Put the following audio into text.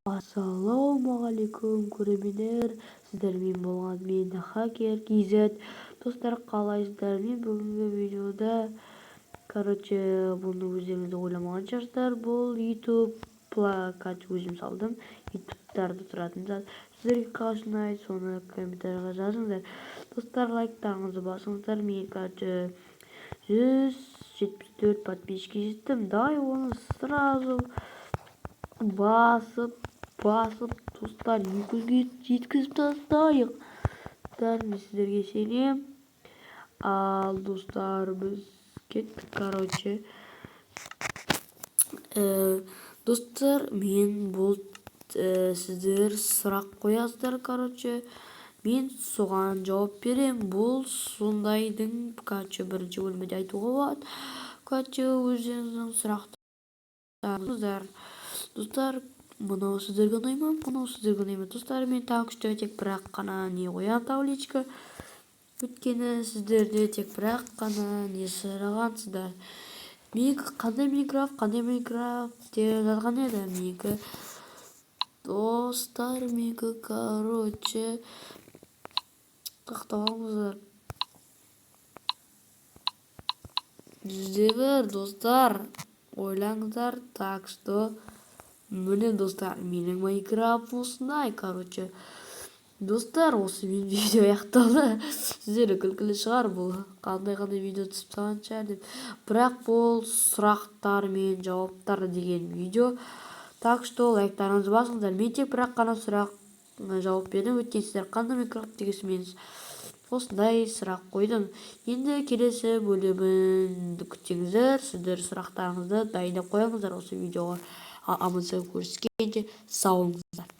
Ассалаумағалейкум көрермендер, сіздермен болған мен Хакер KZ. Достар, қалайсыздар? Мен бүгінгі видеода, бұны өздеріңіз ойламаған шығарсыздар, бұл YouTube плакат өзім салдым. YouTube'тарда тұратын зат. Сіздерге қалай ұнайды, соны комментарийға жазыңыздар. Достар, лайктарыңызды басыңыздар. Мен 174 подписчикке жеттім. Давай оны сразу басып достар 200-ге жеткізіп тастайық. Мен сіздерге сенем. Ал достар, біз кеттік. Достар, мен бұл сіздер сұрақ қоясыздар. Мен соған жауап берем. Бұл сондайдың бірінші бөлмеде айтуға болады. Өздеріңіздің сұрақтарыңыздар. Достар, мынау сіздерге ұнай ма? Мынау сіздерге ұнай ма? Достар, мен тағы күшті тек бірақ қана не қоям табличка. Өткені сіздерде тек бірақ қана не сұрағансыздар. Менікі қандай Майнкрафт деп жазған еді. Менікі достар, менікі тақтап алыңыздар. Жүзде бір достар, ойлаңыздар. Так что міне достар, менің Майнкрафт осындай. Достар, осы мен видео аяқталды. Сіздер күлкілі шығар, бұл қандай видео түсіп тұрған шығар деп. Бірақ бұл сұрақтар мен жауаптар деген видео. Так что лайктарыңызды басыңыздар. Мен тек бірақ қана сұрақ жауап бердім. Өткен сіздер қандай Майнкрафт дегенсіз осындай сұрақ қойдым. Енді келесі бөлімін күтіңіздер. Сіздер сұрақтарыңызды дайындап қойыңыздар осы видеоға. Аман сау, көріскенше сау болыңыздар.